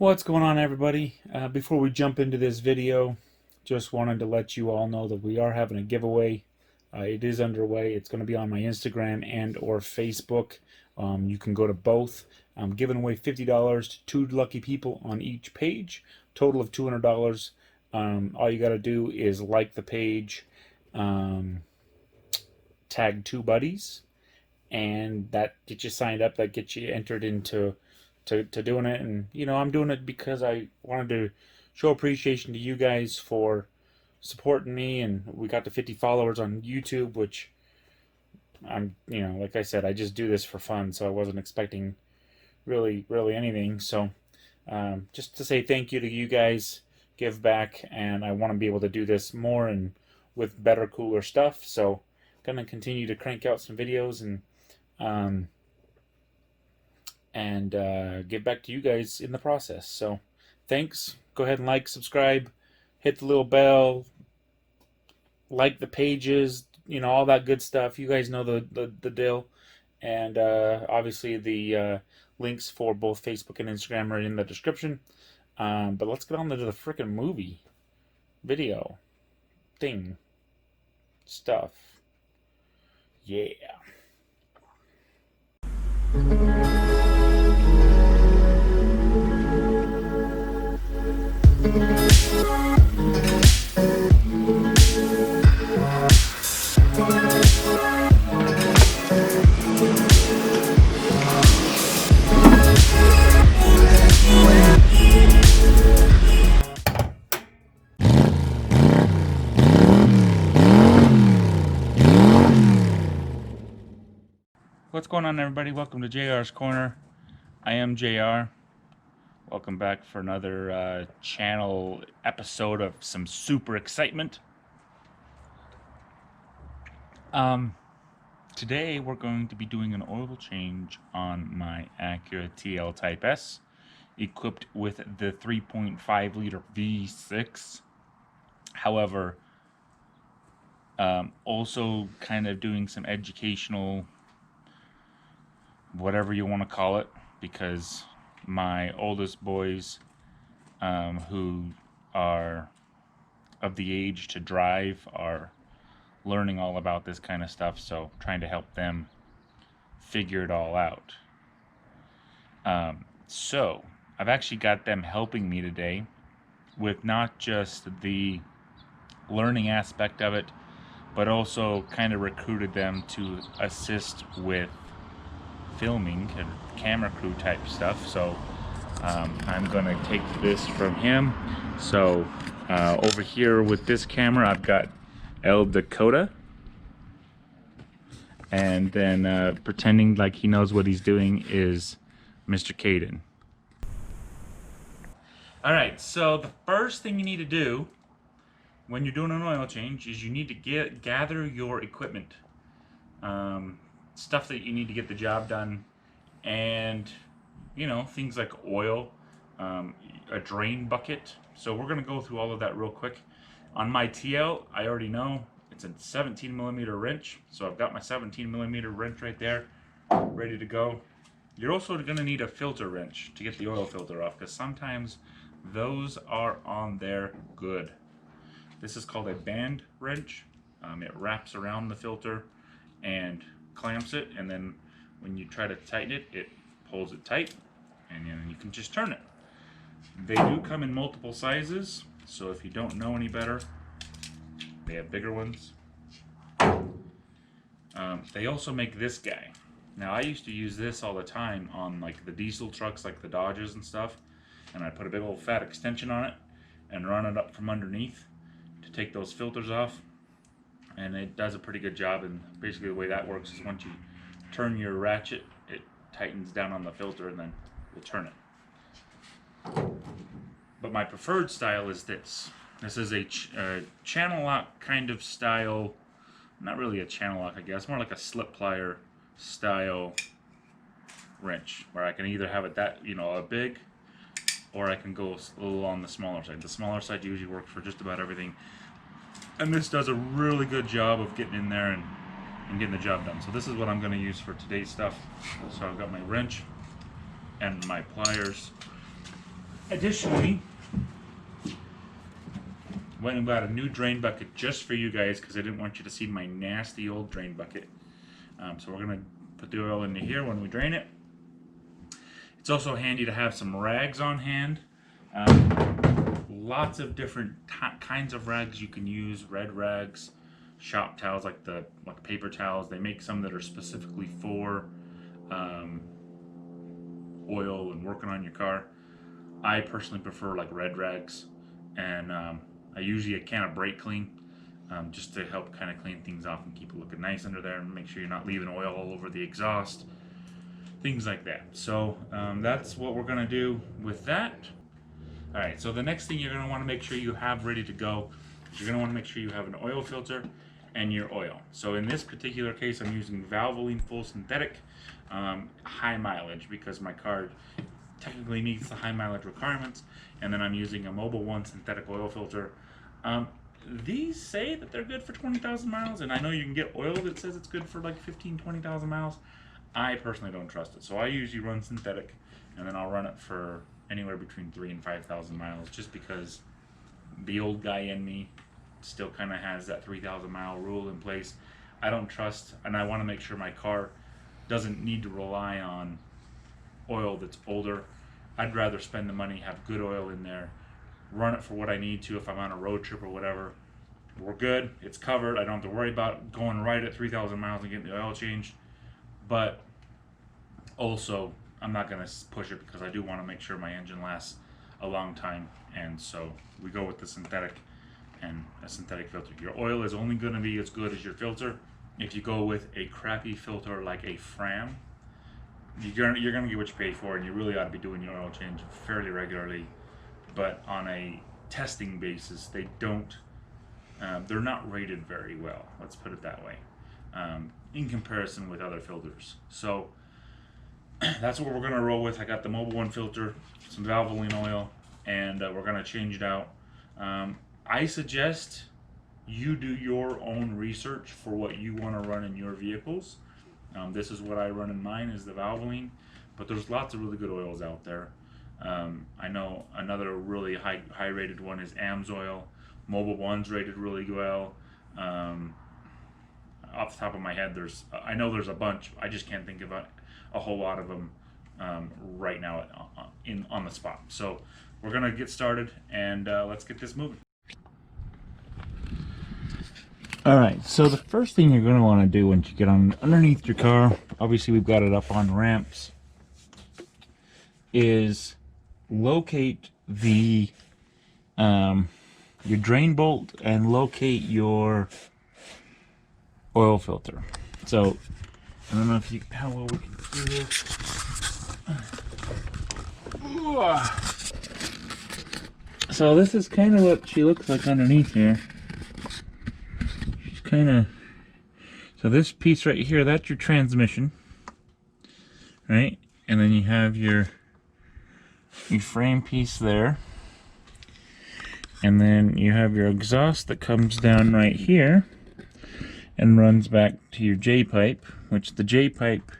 What's going on, everybody? Before we jump into this video, just wanted to let you all know that we are having a giveaway. It is underway. It's going to be on my Instagram and or Facebook. You can go to both. I'm giving away $50 to 2 lucky people on each page, total of $200. All you got to do is like the page, tag 2 buddies, and that gets you signed up. That gets you entered into to doing it. And I'm doing it because I wanted to show appreciation to you guys for supporting me, and we got to 50 followers on YouTube, which I'm like I said, I just do this for fun, so I wasn't expecting really anything. So just to say thank you to you guys, give back, and I want to be able to do this more and with better, cooler stuff. So gonna continue to crank out some videos and give back to you guys in the process. So thanks. Go ahead and like, subscribe, hit the little bell, like the pages, all that good stuff. You guys know the deal. And obviously the links for both Facebook and Instagram are in the description. But let's get on to the freaking movie video thing stuff. Yeah. What's going on, everybody? Welcome to JR's Corner. I am JR. Welcome back for another channel episode of some super excitement. Today we're going to be doing an oil change on my Acura TL Type S, equipped with the 3.5 liter V6. However, also kind of doing some educational, whatever you want to call it, because my oldest boys, who are of the age to drive, are learning all about this kind of stuff, so trying to help them figure it all out. So I've actually got them helping me today with not just the learning aspect of it, but also kind of recruited them to assist with filming and camera crew type stuff. So I'm gonna take this from him. So over here with this camera, I've got El Dakota, and then pretending like he knows what he's doing is Mr. Caden. Alright, so the first thing you need to do when you're doing an oil change is you need to gather your equipment, stuff that you need to get the job done, and things like oil, a drain bucket. So we're gonna go through all of that real quick. On my TL, I already know it's a 17mm wrench, so I've got my 17mm wrench right there, ready to go. You're also gonna need a filter wrench to get the oil filter off, because sometimes those are on there good. This is called a band wrench. It wraps around the filter and clamps it, and then when you try to tighten it, it pulls it tight, and then you can just turn it. They do come in multiple sizes, so if you don't know any better, they have bigger ones. They also make this guy. Now, I used to use this all the time on like the diesel trucks, like the Dodges and stuff, and I put a big old fat extension on it and run it up from underneath to take those filters off, and it does a pretty good job. And basically the way that works is once you turn your ratchet, it tightens down on the filter, and then you'll turn it. But my preferred style is this. This is a channel lock kind of style. Not really a channel lock, I guess. More like a slip plier style wrench, where I can either have it that, a big, or I can go a little on the smaller side. The smaller side usually works for just about everything. And this does a really good job of getting in there and getting the job done. So this is what I'm going to use for today's stuff. So I've got my wrench and my pliers. Additionally, went and got a new drain bucket just for you guys because I didn't want you to see my nasty old drain bucket. So we're going to put the oil into here when we drain it. It's also handy to have some rags on hand. Lots of different kinds of rags you can use. Red rags, shop towels like paper towels. They make some that are specifically for oil and working on your car. I personally prefer like red rags, and I usually a can of brake clean just to help kind of clean things off and keep it looking nice under there and make sure you're not leaving oil all over the exhaust, things like that. So that's what we're going to do with that. All right, so the next thing you're going to want to make sure you have ready to go is you're going to want to make sure you have an oil filter and your oil. So in this particular case, I'm using Valvoline full synthetic, high mileage, because my car technically meets the high mileage requirements. And then I'm using a Mobil 1 synthetic oil filter. These say that they're good for 20,000 miles, and I know you can get oil that says it's good for like 20,000 miles. I personally don't trust it, so I usually run synthetic, and then I'll run it for anywhere between 3,000 and 5,000 miles, just because the old guy in me still kind of has that 3,000 mile rule in place. I don't trust, and I want to make sure my car doesn't need to rely on oil that's older. I'd rather spend the money, have good oil in there, run it for what I need to if I'm on a road trip or whatever. We're good, it's covered. I don't have to worry about going right at 3,000 miles and getting the oil changed. But also, I'm not going to push it because I do want to make sure my engine lasts a long time. And so we go with the synthetic and a synthetic filter. Your oil is only going to be as good as your filter. If you go with a crappy filter like a Fram, you're going to get what you pay for, and you really ought to be doing your oil change fairly regularly. But on a testing basis, they don't, they're not rated very well, let's put it that way, in comparison with other filters. So that's what we're going to roll with. I got the Mobil 1 filter, some Valvoline oil, and we're going to change it out. I suggest you do your own research for what you want to run in your vehicles. This is what I run in mine, is the Valvoline, but there's lots of really good oils out there. I know another really high rated one is AMSOIL. Mobil 1's rated really well. Off the top of my head, I know there's a bunch. I just can't think of a whole lot of them right now on the spot. So we're gonna get started, and let's get this moving. Alright, so the first thing you're going to want to do once you get underneath your car, obviously we've got it up on ramps, is locate the your drain bolt and locate your oil filter. So I don't know how well we can do this. So this is kind of what she looks like underneath here. So this piece right here, that's your transmission, right? And then you have your frame piece there, and then you have your exhaust that comes down right here and runs back to your J pipe, which the J pipe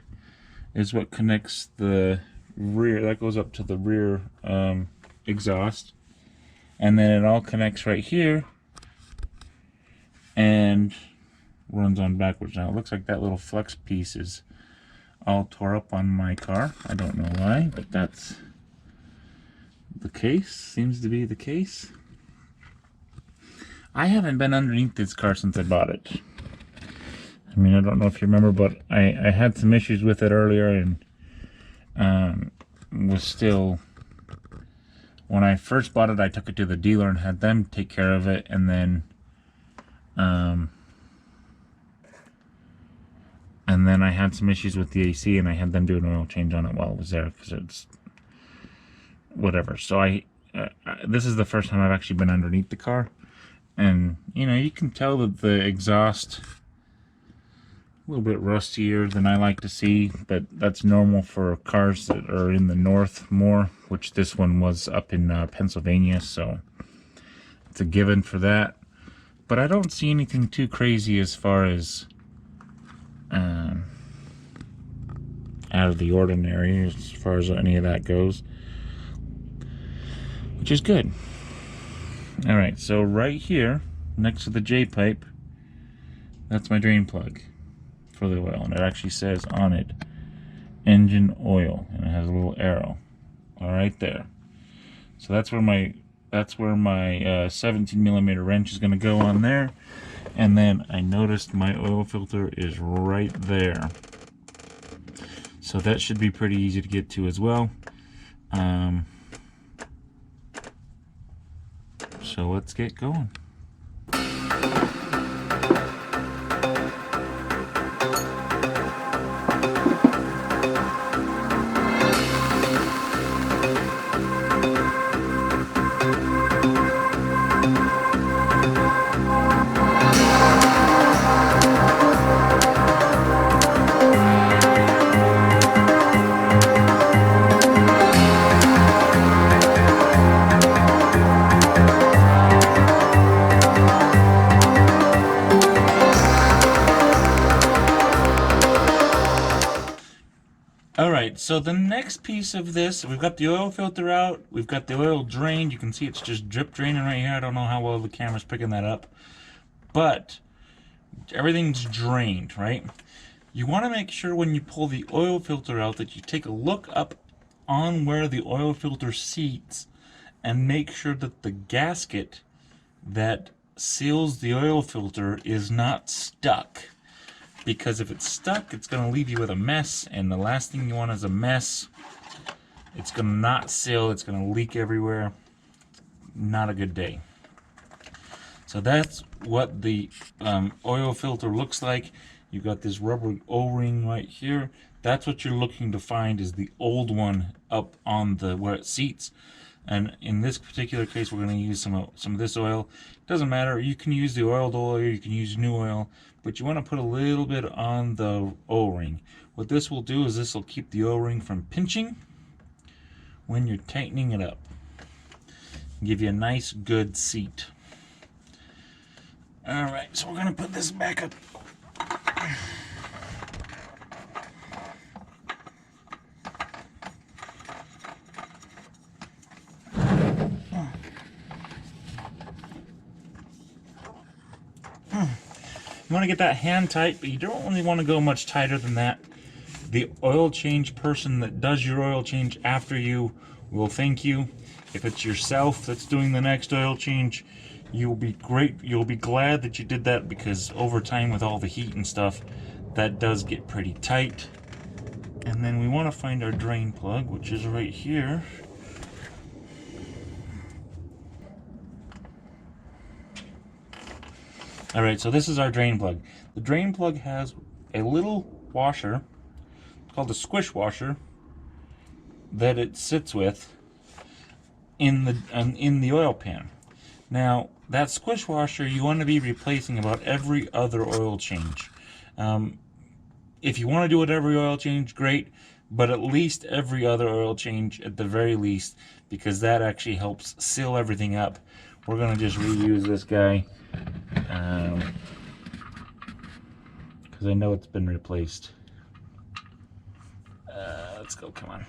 is what connects the rear, that goes up to the rear exhaust, and then it all connects right here and runs on backwards. Now it looks like that little flex piece is all tore up on my car. I don't know why, but that's the case. Seems to be the case. I haven't been underneath this car since I bought it. I mean, I don't know if you remember, but I had some issues with it earlier, and was still, when I first bought it, I took it to the dealer and had them take care of it, and then I had some issues with the AC, and I had them do an oil change on it while it was there, because it's whatever. So this is the first time I've actually been underneath the car, and you know, you can tell that the exhaust a little bit rustier than I like to see, but that's normal for cars that are in the north more, which this one was up in Pennsylvania, so it's a given for that. But I don't see anything too crazy as far as out of the ordinary as far as any of that goes. which is good. All right, so right here, next to the J-pipe, that's my drain plug for the oil, and it actually says on it, engine oil, and it has a little arrow, all right there. So that's where my 17 millimeter wrench is going to go on there. And then I noticed my oil filter is right there, so that should be pretty easy to get to as well. So let's get going. Alright, so the next piece of this, we've got the oil filter out, we've got the oil drained. You can see it's just drip draining right here. I don't know how well the camera's picking that up, but everything's drained, right? You want to make sure when you pull the oil filter out that you take a look up on where the oil filter seats and make sure that the gasket that seals the oil filter is not stuck. Because if it's stuck, it's going to leave you with a mess, and the last thing you want is a mess. It's going to not seal, it's going to leak everywhere. Not a good day. So that's what the oil filter looks like. You've got this rubber O-ring right here. That's what you're looking to find, is the old one up on the where it seats. And in this particular case, we're going to use some of this oil. It doesn't matter. You can use the oiled oil, you can use new oil, but you want to put a little bit on the O-ring. What this will do is this will keep the O-ring from pinching when you're tightening it up. Give you a nice, good seat. All right, so we're going to put this back up. You want to get that hand tight, but you don't really want to go much tighter than that. The oil change person that does your oil change after you will thank you. If it's yourself that's doing the next oil change, you'll be glad that you did that, because over time with all the heat and stuff, that does get pretty tight. And then we want to find our drain plug, which is right here. Alright, so this is our drain plug. The drain plug has a little washer called a squish washer that it sits with in the oil pan. Now, that squish washer you want to be replacing about every other oil change. If you want to do it every oil change, great, but at least every other oil change at the very least, because that actually helps seal everything up. We're going to just reuse this guy. Because I know it's been replaced. Let's go, come on.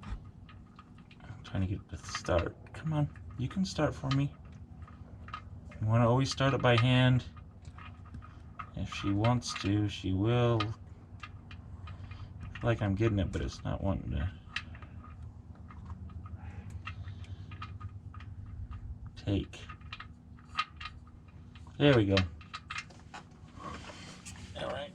I'm trying to get it to start. Come on, you can start for me. You want to always start it by hand. If she wants to, she will. I feel like I'm getting it, but it's not wanting to. Take. There we go. All right.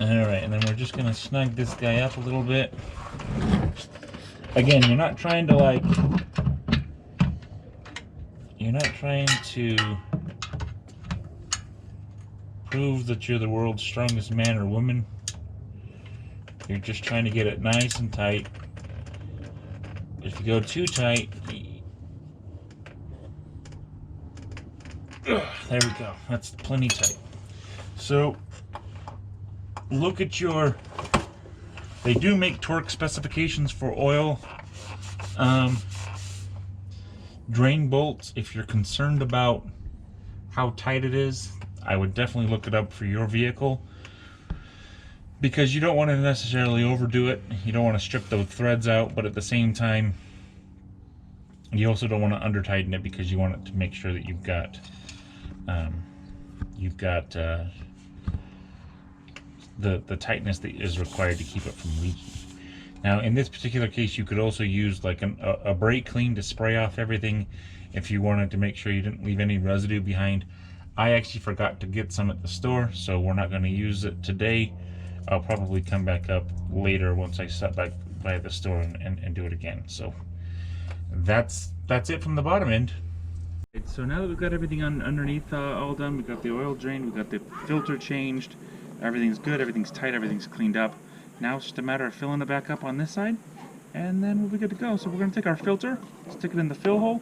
Alright, and then we're just going to snug this guy up a little bit. Again, you're not trying to prove that you're the world's strongest man or woman. You're just trying to get it nice and tight. If you go too tight, there we go. That's plenty tight. So look at your They do make torque specifications for oil drain bolts. If you're concerned about how tight it is, I would definitely look it up for your vehicle, because you don't want to necessarily overdo it. You don't want to strip those threads out, but at the same time, you also don't want to under tighten it, because you want it to make sure that you've got the tightness that is required to keep it from leaking. Now, in this particular case, you could also use like a brake clean to spray off everything if you wanted to make sure you didn't leave any residue behind. I actually forgot to get some at the store, so we're not going to use it today. I'll probably come back up later once I stop back by the store and do it again. So that's it from the bottom end. So now that we've got everything underneath all done, we've got the oil drained, we've got the filter changed, everything's good, everything's tight, everything's cleaned up. Now it's just a matter of filling it back up on this side, and then we'll be good to go. So we're going to take our filter, stick it in the fill hole,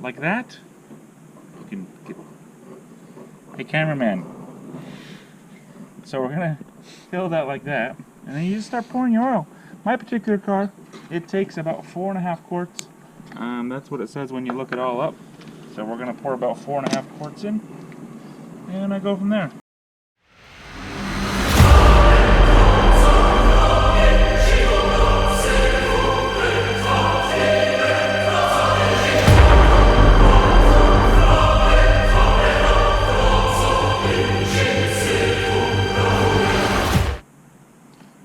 like that. You can get... Hey, cameraman. So we're going to fill that like that, and then you just start pouring your oil. My particular car, it takes about 4.5 quarts. That's what it says when you look it all up. So we're going to pour about 4.5 quarts in, and I go from there.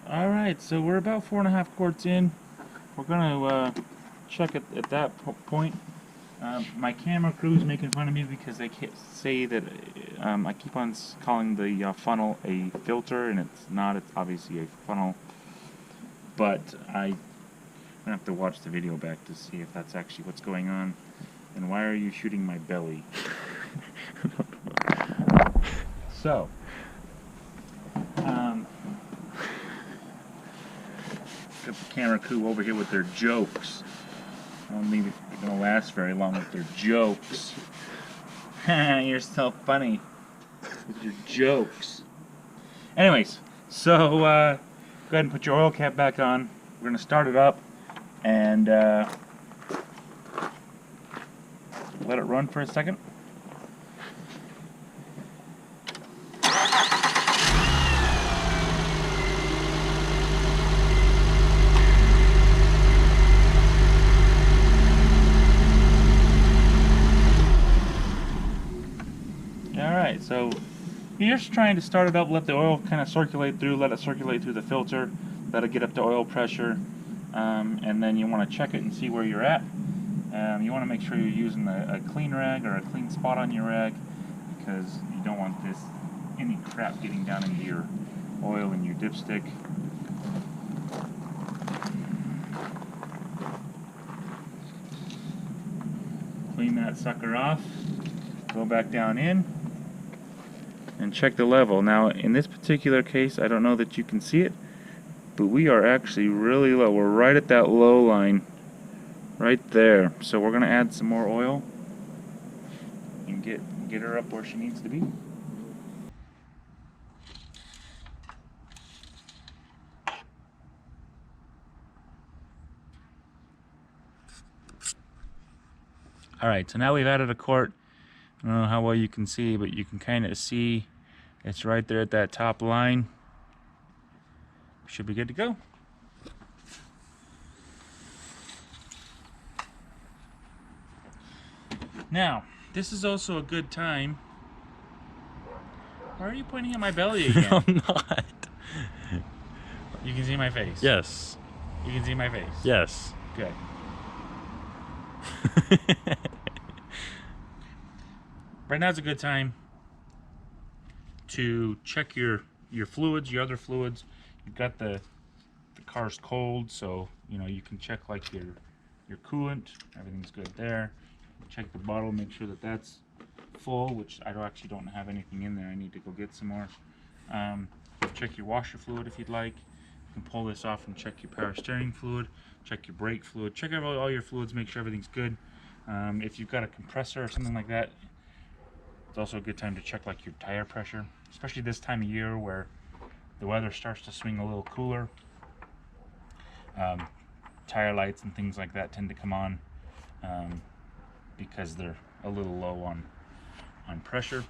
Alright, so we're about 4.5 quarts in. We're going to check at that point. My camera crew is making fun of me because they can't say that I keep on calling the funnel a filter, and it's not. It's obviously a funnel. But I'm going to have to watch the video back to see if that's actually what's going on. And why are you shooting my belly? So, got the camera crew over here with their jokes. I don't think they're going to last very long with their jokes. You're so funny with your jokes. Anyways, so go ahead and put your oil cap back on. We're going to start it up and let it run for a second. Alright, so you're just trying to start it up, let the oil kind of circulate through, let it circulate through the filter, let it get up to oil pressure, and then you want to check it and see where you're at. You want to make sure you're using a clean rag or a clean spot on your rag, because you don't want any crap getting down into your oil and your dipstick. Clean that sucker off, go back down in, and check the level. Now, in this particular case, I don't know that you can see it, but we are actually really low. We're right at that low line, right there. So we're going to add some more oil and get her up where she needs to be. Alright, so now we've added a quart. I don't know how well you can see, but you can kind of see it's right there at that top line. Should be good to go. Now, this is also a good time. Why are you pointing at my belly again? No, I'm not. You can see my face. Yes. You can see my face. Yes. Good. Right now is a good time to check your fluids, your other fluids. You've got the car's cold, so you know you can check like your coolant. Everything's good there. Check the bottle, make sure that that's full, which I actually don't have anything in there. I need to go get some more. Check your washer fluid if you'd like. You can pull this off and check your power steering fluid. Check your brake fluid. Check out all your fluids. Make sure everything's good. If you've got a compressor or something like that, it's also a good time to check like your tire pressure, especially this time of year where the weather starts to swing a little cooler, tire lights and things like that tend to come on because they're a little low on pressure.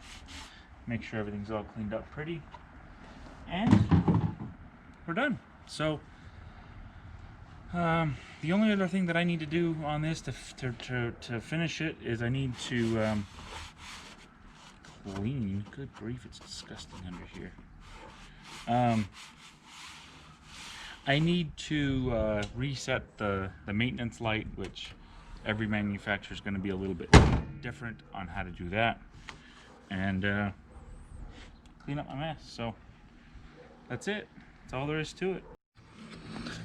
Make sure everything's all cleaned up pretty, and we're done. So the only other thing that I need to do on this to finish it is I need to clean. Good grief, it's disgusting under here. I need to reset the maintenance light, which every manufacturer is going to be a little bit different on how to do that, and clean up my mess. So that's it. That's all there is to it.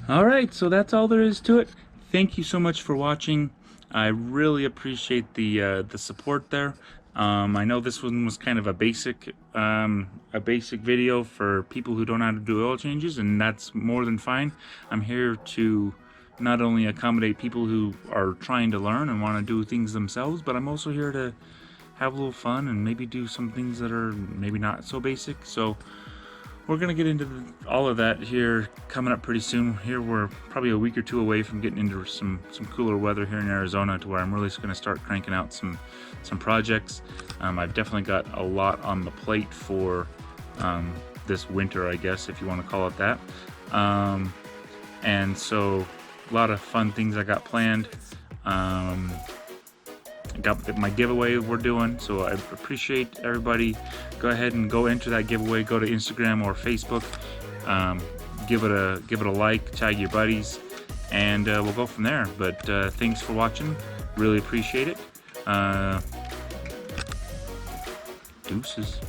Alright, so that's all there is to it. Thank you so much for watching. I really appreciate the support there. I know this one was kind of a basic video for people who don't know how to do oil changes, and that's more than fine. I'm here to not only accommodate people who are trying to learn and want to do things themselves, but I'm also here to have a little fun and maybe do some things that are maybe not so basic. So we're gonna get into all of that here coming up pretty soon. Here we're probably a week or two away from getting into some cooler weather here in Arizona, to where I'm really gonna start cranking out some projects. I've definitely got a lot on the plate for this winter, I guess, if you want to call it that. And so a lot of fun things I got planned. I got my giveaway we're doing, so I appreciate everybody. Go ahead and go enter that giveaway. Go to Instagram or Facebook, give it a like, tag your buddies, and we'll go from there. But thanks for watching, really appreciate it. Deuces.